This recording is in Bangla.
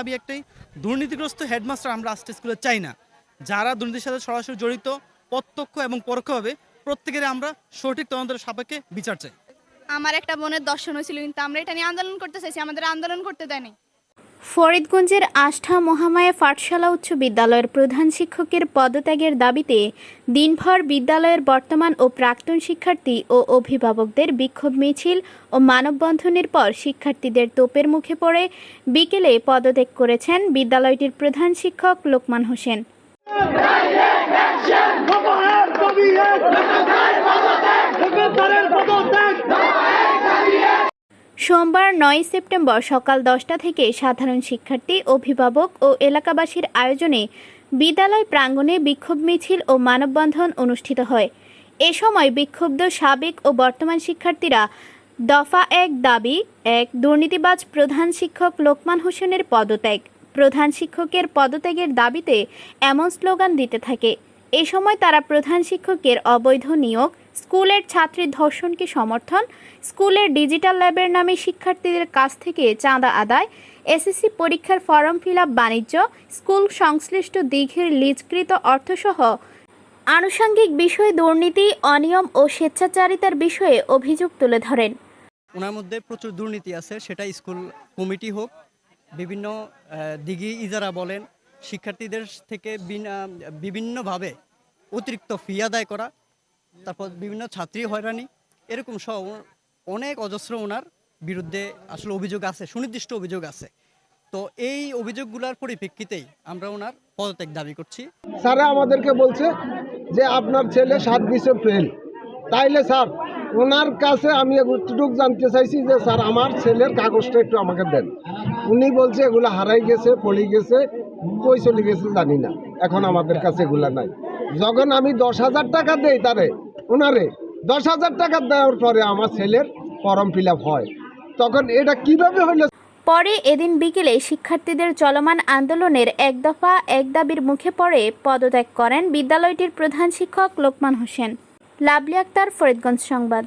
দাবি একটাই, দুর্নীতিগ্রস্ত হেডমাস্টার আমরা আজকে স্কুলে চাই না। যারা দুর্নীতির সাথে সরাসরি জড়িত প্রত্যক্ষ এবং পরোক্ষভাবে প্রত্যেকের আমরা সঠিক তদন্তের সাপেক্ষে বিচার চাই। আমার একটা বোনের দর্শন হয়েছিল, কিন্তু আমরা এটা নিয়ে আন্দোলন করতে চাইছি, আমাদের আন্দোলন করতে দেয়নি। ফরিদগঞ্জের আস্থা মহামায়া পাঠশালা উচ্চ বিদ্যালয়ের প্রধান শিক্ষকের পদত্যাগের দাবিতে দিনভর বিদ্যালয়ের বর্তমান ও প্রাক্তন শিক্ষার্থী ও অভিভাবকদের বিক্ষোভ মিছিল ও মানববন্ধনের পর শিক্ষার্থীদের তোপের মুখে পড়ে বিকেলে পদত্যাগ করেছেন বিদ্যালয়টির প্রধান শিক্ষক লোকমান হোসেন। সোমবার 9 সেপ্টেম্বর সকাল 10টা থেকে সাধারণ শিক্ষার্থী, অভিভাবক ও এলাকাবাসীর আয়োজনে বিদ্যালয় প্রাঙ্গণে বিক্ষোভ মিছিল ও মানববন্ধন অনুষ্ঠিত হয়। এ সময় বিক্ষুব্ধ সাবেক ও বর্তমান শিক্ষার্থীরা দফা 1 দাবি 1 দুর্নীতিবাজ প্রধান শিক্ষক লোকমান হোসেনের পদত্যাগ, প্রধান শিক্ষকের পদত্যাগের দাবিতে এমন স্লোগান দিতে থাকে। এ সময় তারা প্রধান শিক্ষকের অবৈধ নিয়োগ, স্কুলের ছাত্রী ধর্ষণকে সমর্থন, স্কুলের ডিজিটাল ল্যাবের নামে শিক্ষার্থীদের কাছ থেকে চাঁদা আদায়, এসএসসি পরীক্ষার ফর্ম ফিল আপ বাণিজ্য, স্কুল সংশ্লিষ্ট দিঘির লিজকৃত অর্থসহ আনুষঙ্গিক বিষয়ে দুর্নীতি, অনিয়ম ও স্বেচ্ছাচারিতার বিষয়ে অভিযোগ তুলে ধরেন। ওনার মধ্যে প্রচুর দুর্নীতি আছে, সেটা স্কুল কমিটি হোক, বিভিন্ন দিঘি ইজারা বলেন, শিক্ষার্থীদের থেকে বিভিন্নভাবে অতিরিক্ত ফি আদায় করা, তারপর বিভিন্ন ছাত্রী হয়রানি, এরকম সহ অনেক অজস্র ওনার বিরুদ্ধে আসলে অভিযোগ আছে, সুনির্দিষ্ট অভিযোগ আছে। তো এই অভিযোগগুলোর পরিপ্রেক্ষিতেই আমরা ওনার পদত্যাগ দাবি করছি। স্যারা আমাদেরকে বলছে যে আপনার ছেলে 7 বিষয়ে ফেল। তাইলে স্যার ওনার কাছে আমি একটু জানতে চাইছি যে স্যার আমার ছেলের কাগজটা একটু আমাকে দেন। উনি বলছে এগুলো হারাই গেছে, পড়ে গেছে, কই চলে গেছে জানি না, এখন আমাদের কাছে এগুলো নাই। যখন আমি 10,000 টাকা দেই তারে, ওনারে 10,000 টাকা দেওয়ার পরে আমার ছেলের ফর্ম ফিল আপ হয়, তখন এটা কিভাবে হলো? পরে এদিন বিকেলে শিক্ষার্থীদের চলমান আন্দোলনের 1 দফা 1 দাবির মুখে পড়ে পদত্যাগ করেন বিদ্যালয়টির প্রধান শিক্ষক লোকমান হোসেন। লাভলি আক্তার, ফরিদগঞ্জ সংবাদ।